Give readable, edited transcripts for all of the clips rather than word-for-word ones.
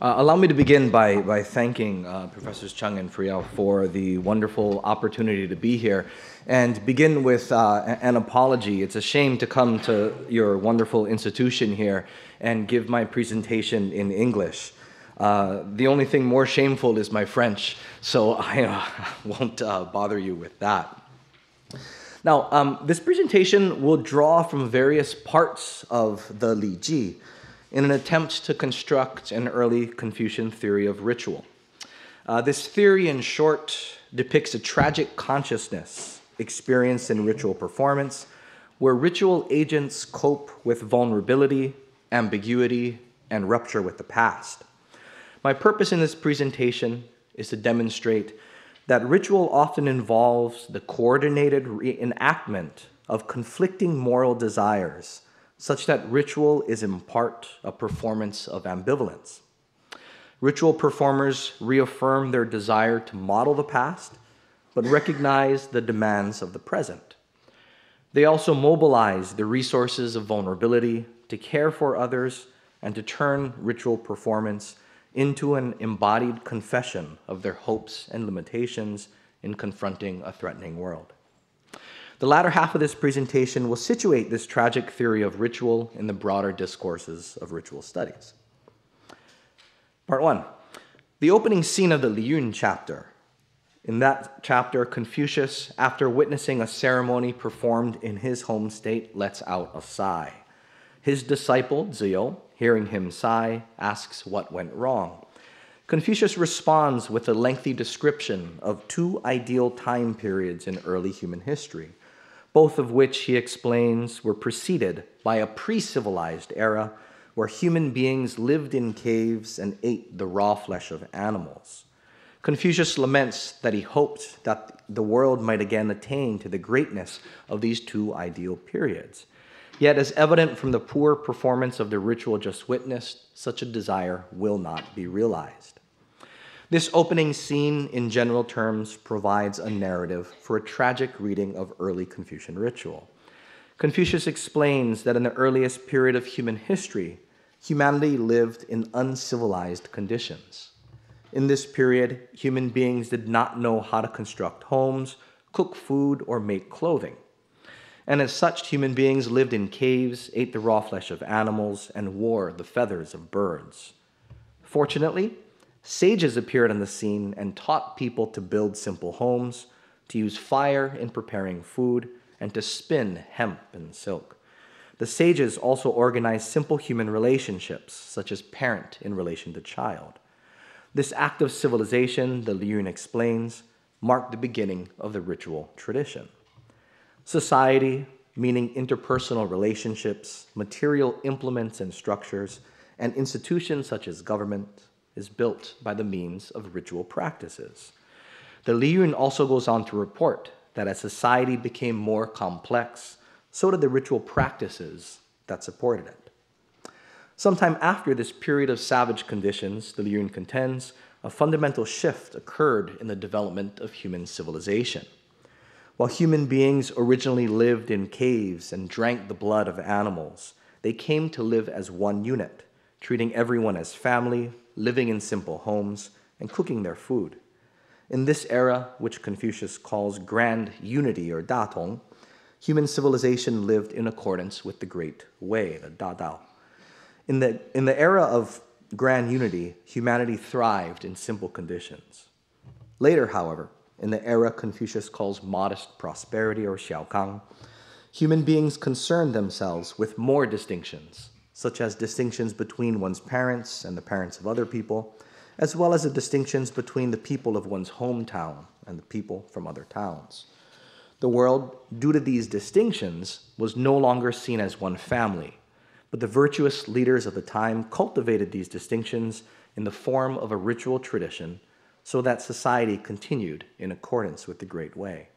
Allow me to begin by thanking Professors Cheng and Friel for the wonderful opportunity to be here, and begin with an apology. It's a shame to come to your wonderful institution here and give my presentation in English. The only thing more shameful is my French, so I won't bother you with that. Now, this presentation will draw from various parts of the Liji in an attempt to construct an early Confucian theory of ritual. This theory, in short, depicts a tragic consciousness experienced in ritual performance, where ritual agents cope with vulnerability, ambiguity, and rupture with the past. My purpose in this presentation is to demonstrate that ritual often involves the coordinated reenactment of conflicting moral desires, such that ritual is in part a performance of ambivalence. Ritual performers reaffirm their desire to model the past, but recognize the demands of the present. They also mobilize the resources of vulnerability to care for others and to turn ritual performance into an embodied confession of their hopes and limitations in confronting a threatening world. The latter half of this presentation will situate this tragic theory of ritual in the broader discourses of ritual studies. Part 1, the opening scene of the Liu chapter. In that chapter, Confucius, after witnessing a ceremony performed in his home state, lets out a sigh. His disciple, Ziyo, hearing him sigh, asks what went wrong. Confucius responds with a lengthy description of two ideal time periods in early human history, both of which, he explains, were preceded by a pre-civilized era where human beings lived in caves and ate the raw flesh of animals. Confucius laments that he hoped that the world might again attain to the greatness of these two ideal periods. Yet, as evident from the poor performance of the ritual just witnessed, such a desire will not be realized. This opening scene, in general terms, provides a narrative for a tragic reading of early Confucian ritual. Confucius explains that in the earliest period of human history, humanity lived in uncivilized conditions. In this period, human beings did not know how to construct homes, cook food, or make clothing. And as such, human beings lived in caves, ate the raw flesh of animals, and wore the feathers of birds. Fortunately, sages appeared on the scene and taught people to build simple homes, to use fire in preparing food, and to spin hemp and silk. The sages also organized simple human relationships, such as parent in relation to child. This act of civilization, the Liu explains, marked the beginning of the ritual tradition. Society, meaning interpersonal relationships, material implements and structures, and institutions such as government, is built by the means of ritual practices. The Liu also goes on to report that as society became more complex, so did the ritual practices that supported it. Sometime after this period of savage conditions, the Liu contends, a fundamental shift occurred in the development of human civilization. While human beings originally lived in caves and drank the blood of animals, they came to live as one unit, treating everyone as family, living in simple homes, and cooking their food. In this era, which Confucius calls grand unity or datong, human civilization lived in accordance with the Great Way, the Da Dao. In the era of grand unity, humanity thrived in simple conditions. Later, however, in the era Confucius calls modest prosperity or xiaokang, human beings concerned themselves with more distinctions, such as distinctions between one's parents and the parents of other people, as well as the distinctions between the people of one's hometown and the people from other towns. The world, due to these distinctions, was no longer seen as one family, but the virtuous leaders of the time cultivated these distinctions in the form of a ritual tradition so that society continued in accordance with the Great Way.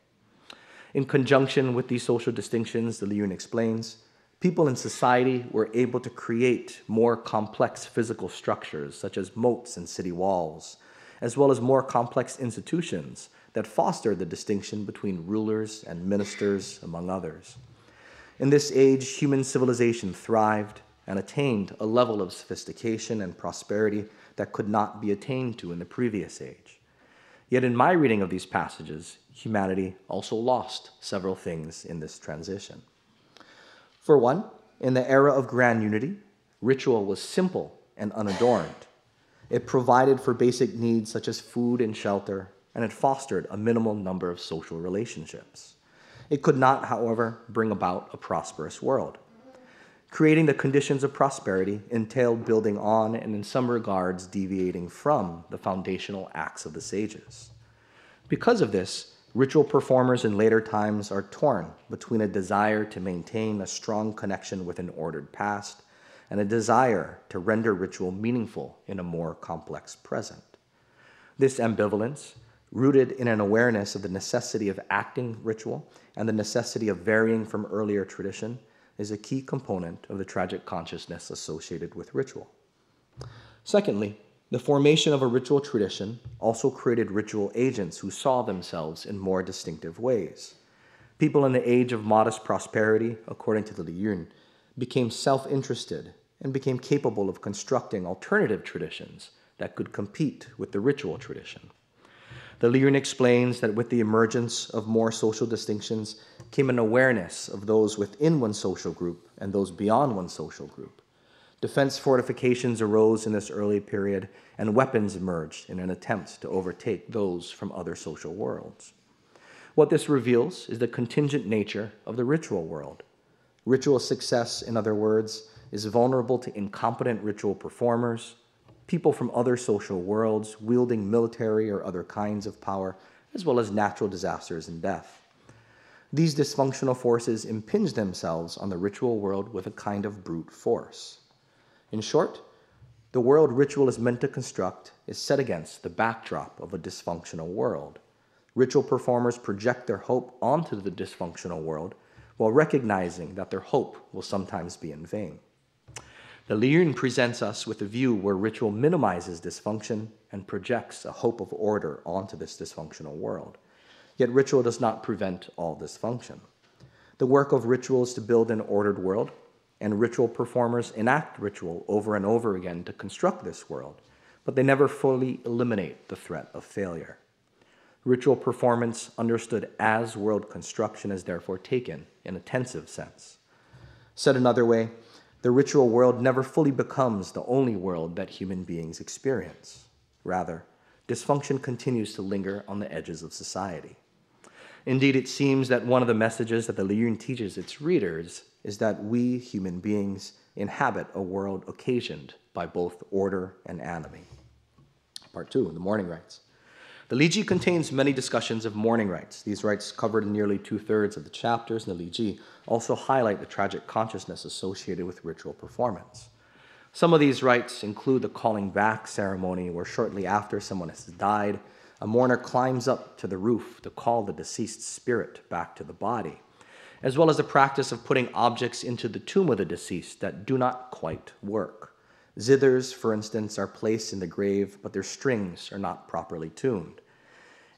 In conjunction with these social distinctions, the Liu explains, people in society were able to create more complex physical structures, such as moats and city walls, as well as more complex institutions that fostered the distinction between rulers and ministers, among others. In this age, human civilization thrived and attained a level of sophistication and prosperity that could not be attained to in the previous age. Yet in my reading of these passages, humanity also lost several things in this transition. For one, in the era of grand unity, ritual was simple and unadorned. It provided for basic needs such as food and shelter, and it fostered a minimal number of social relationships. It could not, however, bring about a prosperous world. Creating the conditions of prosperity entailed building on and in some regards deviating from the foundational acts of the sages. Because of this, ritual performers in later times are torn between a desire to maintain a strong connection with an ordered past and a desire to render ritual meaningful in a more complex present. This ambivalence, rooted in an awareness of the necessity of acting ritual and the necessity of varying from earlier tradition, is a key component of the tragic consciousness associated with ritual. Secondly, the formation of a ritual tradition also created ritual agents who saw themselves in more distinctive ways. People in the age of modest prosperity, according to the Liji, became self-interested and became capable of constructing alternative traditions that could compete with the ritual tradition. The Liji explains that with the emergence of more social distinctions came an awareness of those within one social group and those beyond one social group. Defense fortifications arose in this early period, and weapons emerged in an attempt to overtake those from other social worlds. What this reveals is the contingent nature of the ritual world. Ritual success, in other words, is vulnerable to incompetent ritual performers, people from other social worlds wielding military or other kinds of power, as well as natural disasters and death. These dysfunctional forces impinge themselves on the ritual world with a kind of brute force. In short, the world ritual is meant to construct is set against the backdrop of a dysfunctional world. Ritual performers project their hope onto the dysfunctional world while recognizing that their hope will sometimes be in vain. The Liji presents us with a view where ritual minimizes dysfunction and projects a hope of order onto this dysfunctional world. Yet ritual does not prevent all dysfunction. The work of ritual is to build an ordered world, and ritual performers enact ritual over and over again to construct this world, but they never fully eliminate the threat of failure. Ritual performance understood as world construction is therefore taken in a tensive sense. Said another way, the ritual world never fully becomes the only world that human beings experience. Rather, dysfunction continues to linger on the edges of society. Indeed, it seems that one of the messages that the Liji teaches its readers is that we human beings inhabit a world occasioned by both order and anarchy. Part 2, the mourning rites. The Liji contains many discussions of mourning rites. These rites, covered in nearly 2/3 of the chapters in the Liji, also highlight the tragic consciousness associated with ritual performance. Some of these rites include the calling back ceremony, where shortly after someone has died, a mourner climbs up to the roof to call the deceased spirit back to the body, as well as the practice of putting objects into the tomb of the deceased that do not quite work. Zithers, for instance, are placed in the grave, but their strings are not properly tuned.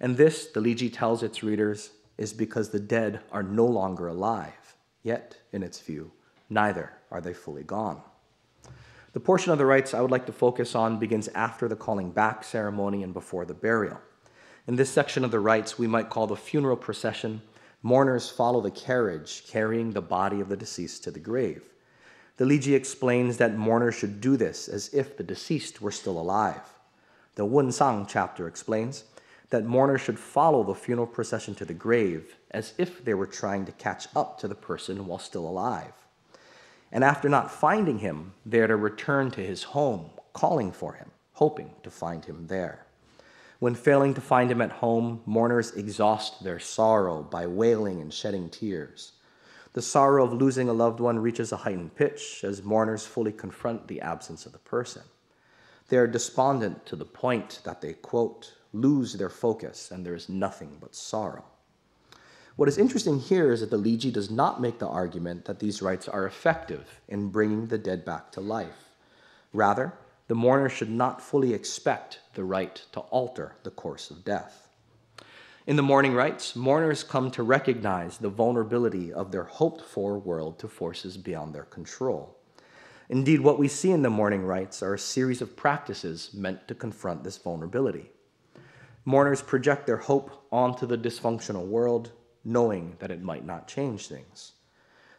And this, the Liji tells its readers, is because the dead are no longer alive, yet, in its view, neither are they fully gone. The portion of the rites I would like to focus on begins after the calling back ceremony and before the burial. In this section of the rites we might call the funeral procession, mourners follow the carriage carrying the body of the deceased to the grave. The Liji explains that mourners should do this as if the deceased were still alive. The Wensang chapter explains that mourners should follow the funeral procession to the grave as if they were trying to catch up to the person while still alive. And after not finding him, they are to return to his home, calling for him, hoping to find him there. When failing to find him at home, mourners exhaust their sorrow by wailing and shedding tears. The sorrow of losing a loved one reaches a heightened pitch as mourners fully confront the absence of the person. They are despondent to the point that they, quote, lose their focus and there is nothing but sorrow. What is interesting here is that the Liji does not make the argument that these rites are effective in bringing the dead back to life. Rather, the mourner should not fully expect the rite to alter the course of death. In the mourning rites, mourners come to recognize the vulnerability of their hoped-for world to forces beyond their control. Indeed, what we see in the mourning rites are a series of practices meant to confront this vulnerability. Mourners project their hope onto the dysfunctional world, knowing that it might not change things.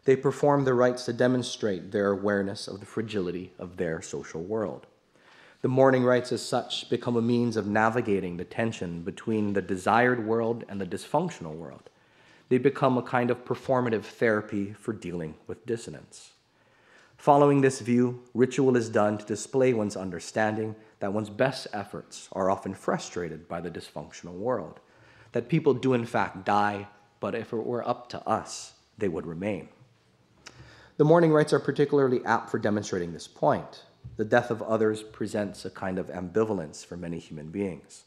They perform the rites to demonstrate their awareness of the fragility of their social world. The mourning rites as such become a means of navigating the tension between the desired world and the dysfunctional world. They become a kind of performative therapy for dealing with dissonance. Following this view, ritual is done to display one's understanding that one's best efforts are often frustrated by the dysfunctional world, that people do in fact die, but if it were up to us, they would remain. The mourning rites are particularly apt for demonstrating this point. The death of others presents a kind of ambivalence for many human beings.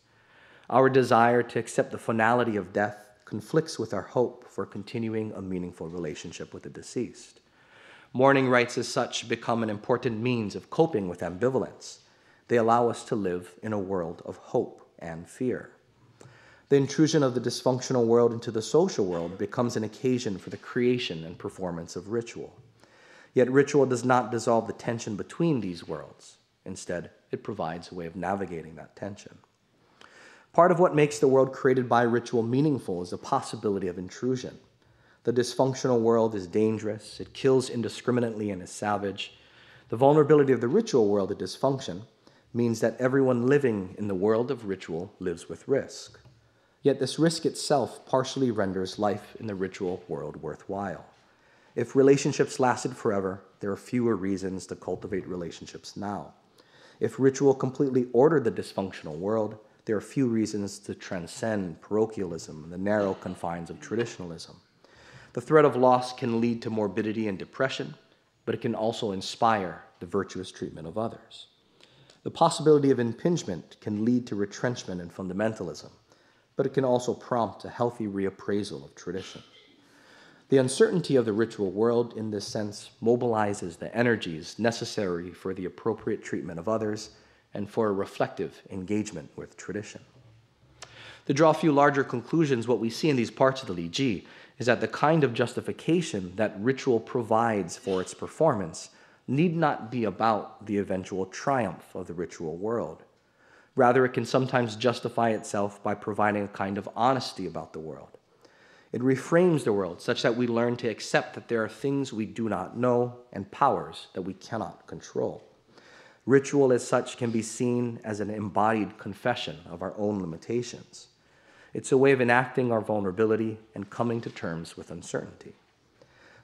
Our desire to accept the finality of death conflicts with our hope for continuing a meaningful relationship with the deceased. Mourning rites as such become an important means of coping with ambivalence. They allow us to live in a world of hope and fear. The intrusion of the dysfunctional world into the social world becomes an occasion for the creation and performance of ritual. Yet ritual does not dissolve the tension between these worlds. Instead, it provides a way of navigating that tension. Part of what makes the world created by ritual meaningful is the possibility of intrusion. The dysfunctional world is dangerous, it kills indiscriminately and is savage. The vulnerability of the ritual world of dysfunction means that everyone living in the world of ritual lives with risk. Yet this risk itself partially renders life in the ritual world worthwhile. If relationships lasted forever, there are fewer reasons to cultivate relationships now. If ritual completely ordered the dysfunctional world, there are few reasons to transcend parochialism and the narrow confines of traditionalism. The threat of loss can lead to morbidity and depression, but it can also inspire the virtuous treatment of others. The possibility of impingement can lead to retrenchment and fundamentalism, but it can also prompt a healthy reappraisal of tradition. The uncertainty of the ritual world, in this sense, mobilizes the energies necessary for the appropriate treatment of others and for a reflective engagement with tradition. To draw a few larger conclusions, what we see in these parts of the Liji is that the kind of justification that ritual provides for its performance need not be about the eventual triumph of the ritual world. Rather, it can sometimes justify itself by providing a kind of honesty about the world. It reframes the world such that we learn to accept that there are things we do not know and powers that we cannot control. Ritual as such can be seen as an embodied confession of our own limitations. It's a way of enacting our vulnerability and coming to terms with uncertainty.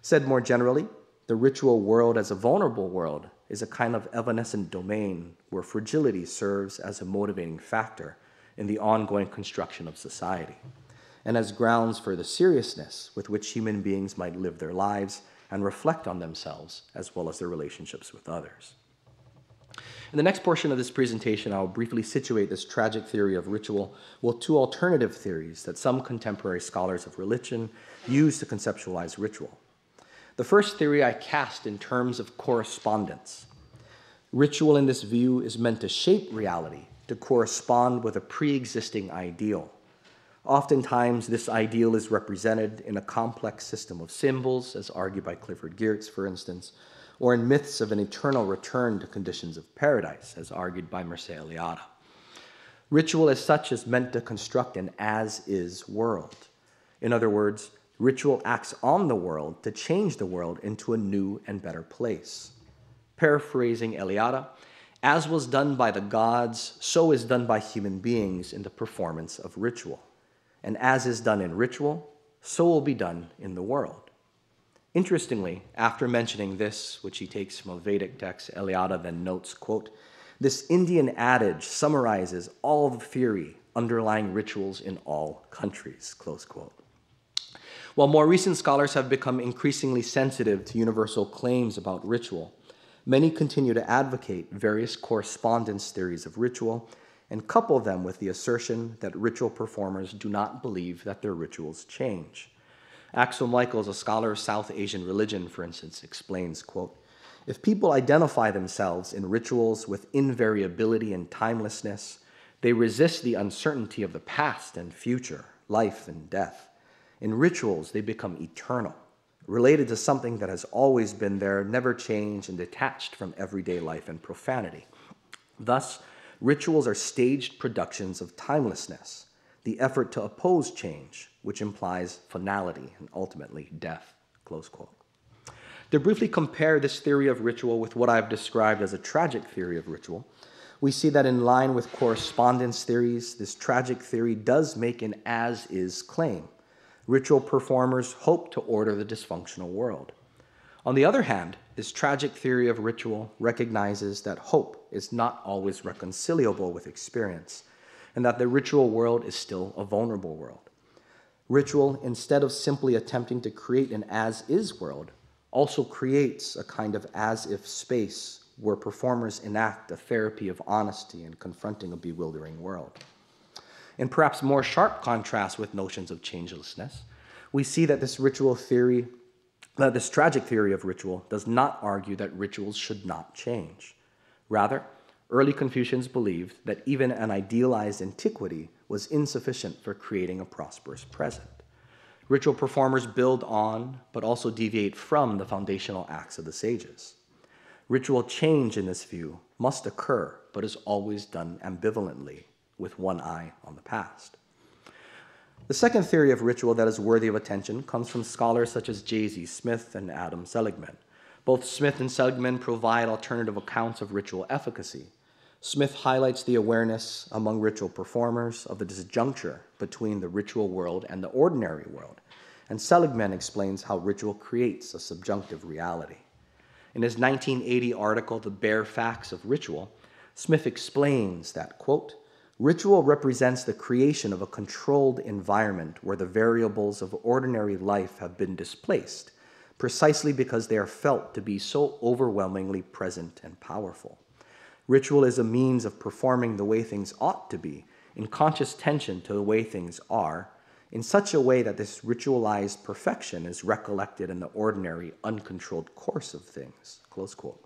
Said more generally, the ritual world as a vulnerable world is a kind of evanescent domain where fragility serves as a motivating factor in the ongoing construction of society, and as grounds for the seriousness with which human beings might live their lives and reflect on themselves as well as their relationships with others. In the next portion of this presentation, I will briefly situate this tragic theory of ritual with two alternative theories that some contemporary scholars of religion use to conceptualize ritual. The first theory I cast in terms of correspondence. Ritual in this view is meant to shape reality, to correspond with a pre-existing ideal. Oftentimes, this ideal is represented in a complex system of symbols, as argued by Clifford Geertz, for instance, or in myths of an eternal return to conditions of paradise, as argued by Mircea Eliade. Ritual as such is meant to construct an as-is world. In other words, ritual acts on the world to change the world into a new and better place. Paraphrasing Eliade, as was done by the gods, so is done by human beings in the performance of ritual. And as is done in ritual, so will be done in the world. Interestingly, after mentioning this, which he takes from a Vedic text, Eliade then notes, quote, "This Indian adage summarizes all the theory underlying rituals in all countries," close quote. While more recent scholars have become increasingly sensitive to universal claims about ritual, many continue to advocate various correspondence theories of ritual and couple them with the assertion that ritual performers do not believe that their rituals change. Axel Michaels, a scholar of South Asian religion, for instance, explains, quote, "If people identify themselves in rituals with invariability and timelessness, they resist the uncertainty of the past and future, life and death. In rituals, they become eternal. related to something that has always been there, never changed, and detached from everyday life and profanity. Thus, rituals are staged productions of timelessness, the effort to oppose change, which implies finality and ultimately death, close quote. To briefly compare this theory of ritual with what I've described as a tragic theory of ritual, we see that in line with correspondence theories, this tragic theory does make an as-is claim. Ritual performers hope to order the dysfunctional world. On the other hand, this tragic theory of ritual recognizes that hope is not always reconcilable with experience, and that the ritual world is still a vulnerable world. Ritual, instead of simply attempting to create an as-is world, also creates a kind of as-if space where performers enact a therapy of honesty in confronting a bewildering world. In perhaps more sharp contrast with notions of changelessness, we see that this tragic theory of ritual does not argue that rituals should not change. Rather, early Confucians believed that even an idealized antiquity was insufficient for creating a prosperous present. Ritual performers build on, but also deviate from the foundational acts of the sages. Ritual change in this view must occur, but is always done ambivalently, with one eye on the past. The second theory of ritual that is worthy of attention comes from scholars such as J.Z. Smith and Adam Seligman. Both Smith and Seligman provide alternative accounts of ritual efficacy. Smith highlights the awareness among ritual performers of the disjuncture between the ritual world and the ordinary world, and Seligman explains how ritual creates a subjunctive reality. In his 1980 article, The Bare Facts of Ritual, Smith explains that, quote, ritual represents the creation of a controlled environment where the variables of ordinary life have been displaced, precisely because they are felt to be so overwhelmingly present and powerful. Ritual is a means of performing the way things ought to be, in conscious tension to the way things are, in such a way that this ritualized perfection is recollected in the ordinary, uncontrolled course of things, close quote.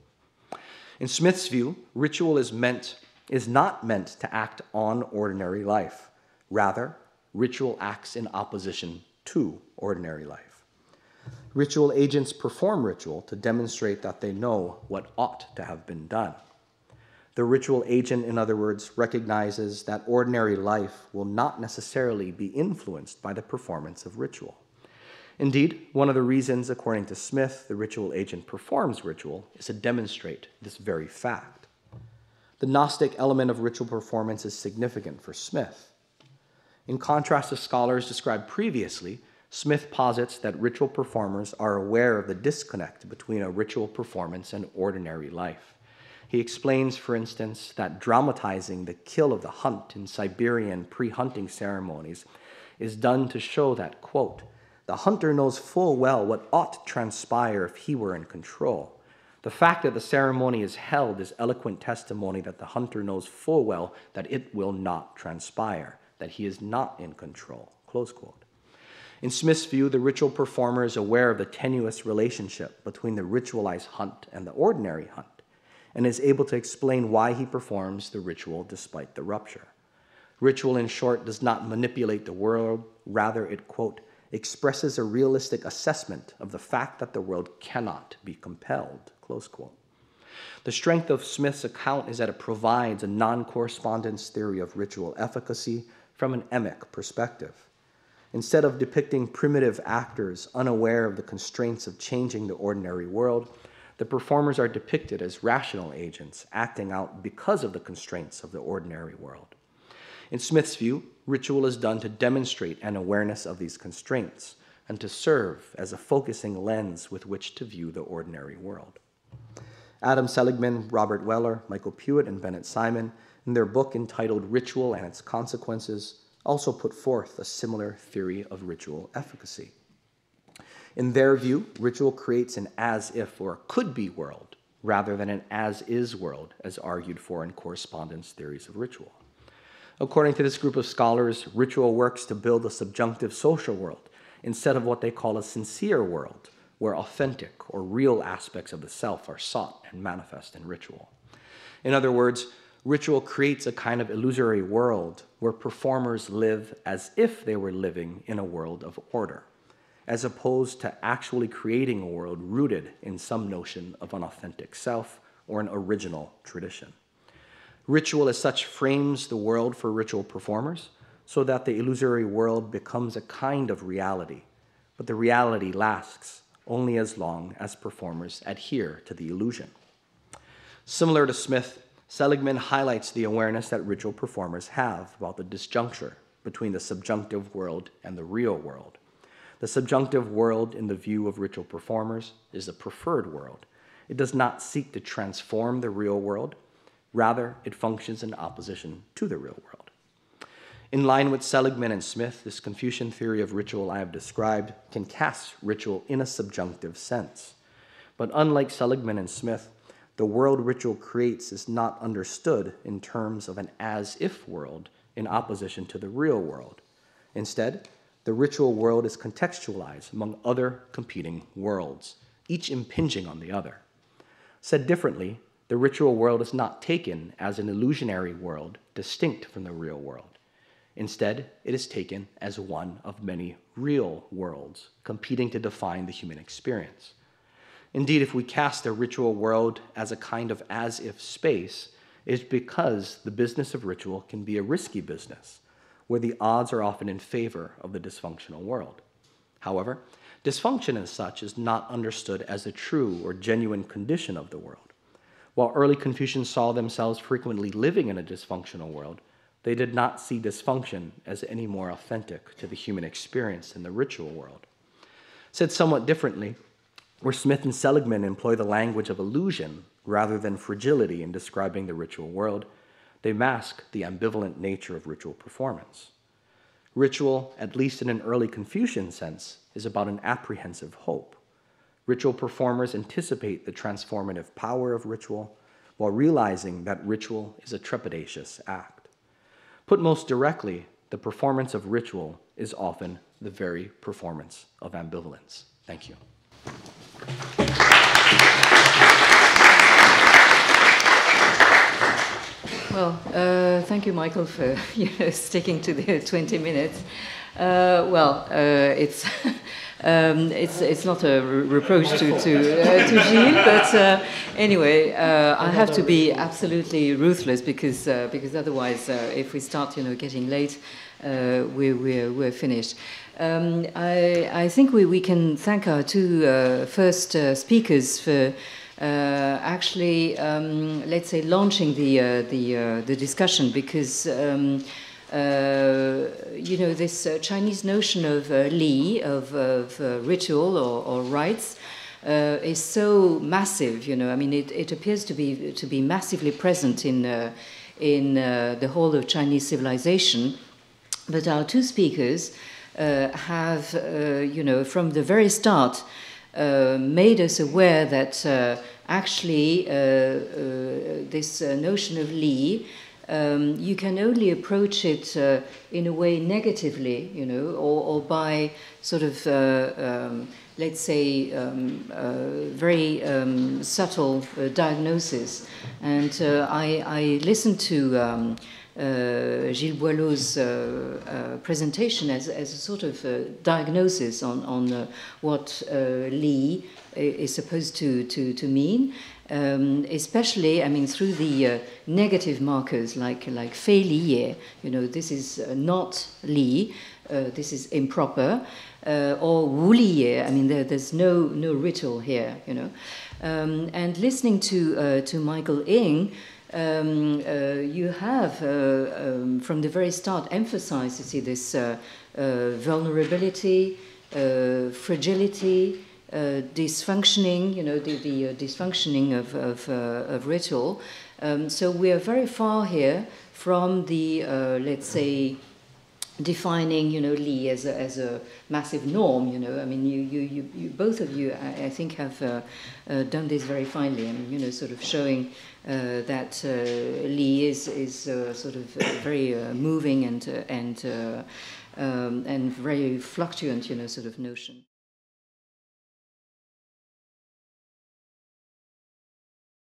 In Smith's view, ritual is not meant to act on ordinary life. Rather, ritual acts in opposition to ordinary life. Ritual agents perform ritual to demonstrate that they know what ought to have been done. The ritual agent, in other words, recognizes that ordinary life will not necessarily be influenced by the performance of ritual. Indeed, one of the reasons, according to Smith, the ritual agent performs ritual is to demonstrate this very fact. The Gnostic element of ritual performance is significant for Smith. In contrast to scholars described previously, Smith posits that ritual performers are aware of the disconnect between a ritual performance and ordinary life. He explains, for instance, that dramatizing the kill of the hunt in Siberian pre-hunting ceremonies is done to show that, quote, the hunter knows full well what ought to transpire if he were in control. The fact that the ceremony is held is eloquent testimony that the hunter knows full well that it will not transpire, that he is not in control, close quote. In Smith's view, the ritual performer is aware of the tenuous relationship between the ritualized hunt and the ordinary hunt, and is able to explain why he performs the ritual despite the rupture. Ritual, in short, does not manipulate the world. Rather, it, quote, expresses a realistic assessment of the fact that the world cannot be compelled, close quote. The strength of Smith's account is that it provides a non-correspondence theory of ritual efficacy from an emic perspective. Instead of depicting primitive actors unaware of the constraints of changing the ordinary world, the performers are depicted as rational agents acting out because of the constraints of the ordinary world. In Smith's view, ritual is done to demonstrate an awareness of these constraints and to serve as a focusing lens with which to view the ordinary world. Adam Seligman, Robert Weller, Michael Pewitt, and Bennett Simon, in their book entitled Ritual and Its Consequences, also put forth a similar theory of ritual efficacy. In their view, ritual creates an as-if or could-be world rather than an as-is world, as argued for in correspondence theories of ritual. According to this group of scholars, ritual works to build a subjunctive social world instead of what they call a sincere world, where authentic or real aspects of the self are sought and manifest in ritual. In other words, ritual creates a kind of illusory world where performers live as if they were living in a world of order. as opposed to actually creating a world rooted in some notion of an authentic self or an original tradition. Ritual as such frames the world for ritual performers so that the illusory world becomes a kind of reality, but the reality lasts only as long as performers adhere to the illusion. Similar to Smith, Seligman highlights the awareness that ritual performers have about the disjuncture between the subjunctive world and the real world. The subjunctive world, in the view of ritual performers, is the preferred world. It does not seek to transform the real world. Rather, it functions in opposition to the real world. In line with Seligman and Smith, this Confucian theory of ritual I have described can cast ritual in a subjunctive sense. But unlike Seligman and Smith, the world ritual creates is not understood in terms of an as-if world in opposition to the real world. Instead, the ritual world is contextualized among other competing worlds, each impinging on the other. Said differently, the ritual world is not taken as an illusionary world distinct from the real world. Instead, it is taken as one of many real worlds competing to define the human experience. Indeed, if we cast the ritual world as a kind of as-if space, it is because the business of ritual can be a risky business, where the odds are often in favor of the dysfunctional world. However, dysfunction as such is not understood as a true or genuine condition of the world. While early Confucians saw themselves frequently living in a dysfunctional world, they did not see dysfunction as any more authentic to the human experience than the ritual world. Said somewhat differently, where Smith and Seligman employ the language of illusion rather than fragility in describing the ritual world, they mask the ambivalent nature of ritual performance. Ritual, at least in an early Confucian sense, is about an apprehensive hope. Ritual performers anticipate the transformative power of ritual while realizing that ritual is a trepidatious act. Put most directly, the performance of ritual is often the very performance of ambivalence. Thank you. Well, thank you, Michael, for sticking to the 20 minutes. It's not a reproach to Gilles, but anyway, I have to be absolutely ruthless because otherwise, if we start, getting late, we're finished. I think we can thank our two first speakers for actually, let's say, launching the discussion, because this Chinese notion of li, of ritual or rites, is so massive. I mean, it appears to be massively present in the whole of Chinese civilization. But our two speakers have, from the very start, made us aware that actually this notion of li, you can only approach it in a way negatively, or by sort of, let's say, very subtle diagnosis. And I listened to Gilles Boileau's presentation as a sort of diagnosis on what li is supposed to mean, especially, I mean, through the negative markers like fei li ye, this is not li, this is improper, or wu li ye, I mean, there's no ritual here, and listening to Michael Ng, you have, from the very start, emphasized, you see, this vulnerability, fragility, dysfunctioning, the dysfunctioning of ritual. So we are very far here from the, let's say, defining, li as a massive norm. I mean, you both of you, I think, have done this very finely. I mean, sort of showing that li is sort of very moving and very fluctuant, sort of notion.